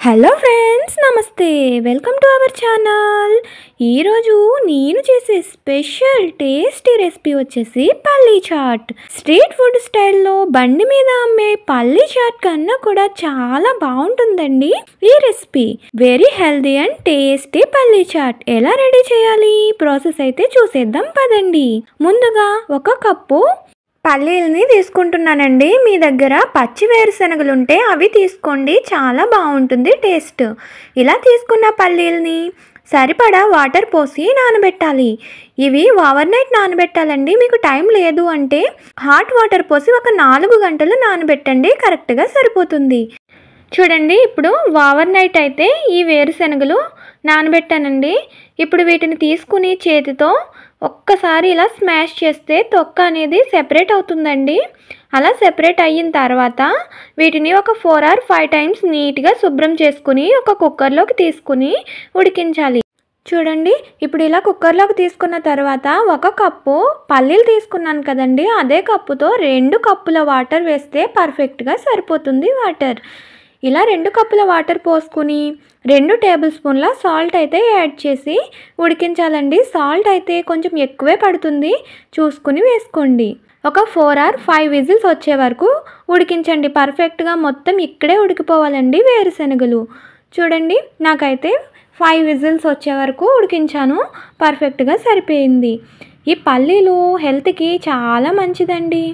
Hello friends, నమస్తే. Welcome to our channel. ఈరోజు నేను చేసే స్పెషల్ టేస్టీ రెసిపీ వచ్చేసి పల్లీ చాట్. స్ట్రీట్ ఫుడ్ స్టైల్లో బండి మీద అమ్మే పల్లీ చాట్ కన్నా కూడా చాలా బాగుంటుందండి ఈ recipe. Very healthy and tasty పల్లీ చాట్ ఎలా రెడీ చేయాలి ప్రాసెస్ అయితే చూసేద్దాం పదండి. ముందుగా 1 కప్పు పల్లీలని తీసుకుంటున్నానండి. మీ దగ్గర పచ్చి వేరుశనగలు ఉంటే అవి తీసుకోండి, చాలా బాగుంటుంది టేస్ట్. ఇలా తీసుకున్న పల్లీలని సరిపడా వాటర్ పోసి నానబెట్టాలి. ఇవి ఓవర్ నైట్ నానబెట్టాలండి. మీకు టైం లేదు అంటే హాట్ వాటర్ పోసి ఒక 4 గంటలు నానబెట్టండి, కరెక్ట్గా సరిపోతుంది. చూడండి, ఇప్పుడు ఓవర్ నైట్ అయితే ఈ వేరుశనగలు నానబెట్టానండి. ఇప్పుడు వీటిని తీసుకుని చేతితో ఒక్కసారి ఇలా స్మాష్ చేస్తే తొక్క అనేది సెపరేట్ అవుతుందండి. అలా సెపరేట్ అయిన తర్వాత వీటిని ఒక 4 or 5 టైమ్స్ నీట్గా శుభ్రం చేసుకుని ఒక కుక్కర్లోకి తీసుకుని ఉడికించాలి. చూడండి, ఇప్పుడు ఇలా కుక్కర్లోకి తీసుకున్న తర్వాత 1 కప్పు పల్లీలు తీసుకున్నాను కదండి, అదే కప్పుతో 2 కప్పుల వాటర్ వేస్తే పర్ఫెక్ట్గా సరిపోతుంది వాటర్. ఇలా 2 కప్పుల వాటర్ పోసుకుని 2 టేబుల్ స్పూన్ల సాల్ట్ అయితే యాడ్ చేసి ఉడికించాలండి. సాల్ట్ అయితే కొంచెం ఎక్కువే పడుతుంది, చూసుకుని వేసుకోండి. ఒక 4 or 5 విజిల్స్ వచ్చే వరకు ఉడికించండి. పర్ఫెక్ట్గా మొత్తం ఇక్కడే ఉడికిపోవాలండి వేరుశనగలు. చూడండి, నాకైతే 5 విజిల్స్ వచ్చే వరకు ఉడికించాను, పర్ఫెక్ట్గా సరిపోయింది. ఈ పల్లీలు హెల్త్కి చాలా మంచిదండి.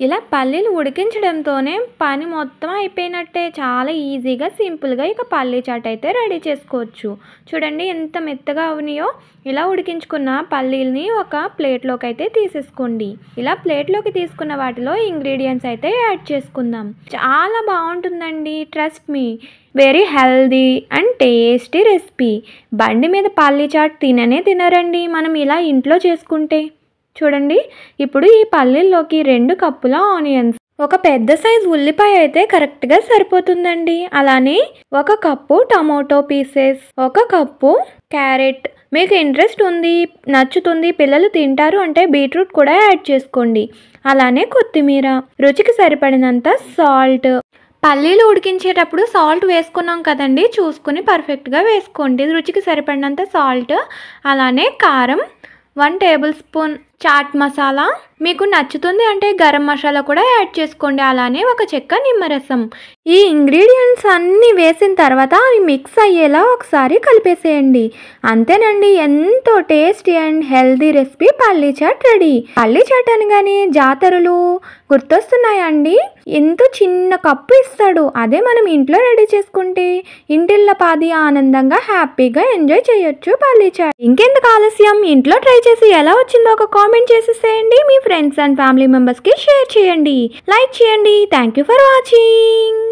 ఇలా పల్లీలు ఉడికించడంతోనే పని మొత్తం అయిపోయినట్టే. చాలా ఈజీగా సింపుల్గా ఇక పల్లీ చాట్ అయితే రెడీ చేసుకోవచ్చు. చూడండి ఎంత మెత్తగా అవనియో. ఇలా ఉడికించుకున్న పల్లీలని ఒక ప్లేట్లోకి అయితే తీసేసుకోండి. ఇలా ప్లేట్లోకి తీసుకున్న వాటిలో ఇంగ్రీడియంట్స్ అయితే యాడ్ చేసుకుందాం. చాలా బాగుంటుందండి, trust me. Very healthy and tasty recipe. బండి మీద పల్లీ చాట్ తినరండి మనం ఇలా ఇంట్లో చేసుకుంటే. చూడండి, ఇప్పుడు ఈ పల్లీల్లోకి 2 కప్పుల ఆనియన్స్, ఒక పెద్ద సైజు ఉల్లిపాయ అయితే కరెక్ట్గా సరిపోతుందండి. అలానే 1 cup tomato pieces, 1 cup carrot. మీకు ఇంట్రెస్ట్ ఉంది, నచ్చుతుంది, పిల్లలు తింటారు అంటే బీట్రూట్ కూడా యాడ్ చేసుకోండి. అలానే కొత్తిమీర, రుచికి సరిపడినంత సాల్ట్. పల్లీలు ఉడికించేటప్పుడు సాల్ట్ వేసుకున్నాం కదండి, చూసుకుని పర్ఫెక్ట్గా వేసుకోండి. రుచికి సరిపడినంత సాల్ట్, అలానే కారం, 1 టేబుల్ స్పూన్ చాట్ మసాలా. మీకు నచ్చుతుంది అంటే గరం మసాలా కూడా యాడ్ చేసుకోండి. అలానే 1 చెక్క నిమ్మరసం. ఈ ఇంగ్రీడియంట్స్ అన్నీ వేసిన తర్వాత అవి మిక్స్ అయ్యేలా ఒకసారి కలిపేసేయండి. అంతేనండి, ఎంతో టేస్టీ అండ్ హెల్దీ రెసిపీ పల్లీ చాట్ రెడీ. పల్లీ చాట్ అనగానే జాతరలు గుర్తొస్తున్నాయండి. ఎంతో చిన్న కప్పు ఇస్తాడు, అదే మనం ఇంట్లో రెడీ చేసుకుంటే ఇంటిళ్ళ పాది ఆనందంగా హ్యాపీగా ఎంజాయ్ చేయొచ్చు పల్లీ చాట్. ఇంకెందుకు ఆలస్యం, ఇంట్లో ట్రై చేసి ఎలా వచ్చిందో ఒక కామెంట్ చేసేసేయండి. మీ ఫ్రెండ్స్ అండ్ ఫ్యామిలీ మెంబర్స్కి షేర్ చేయండి, లైక్ చేయండి. Thank you for watching.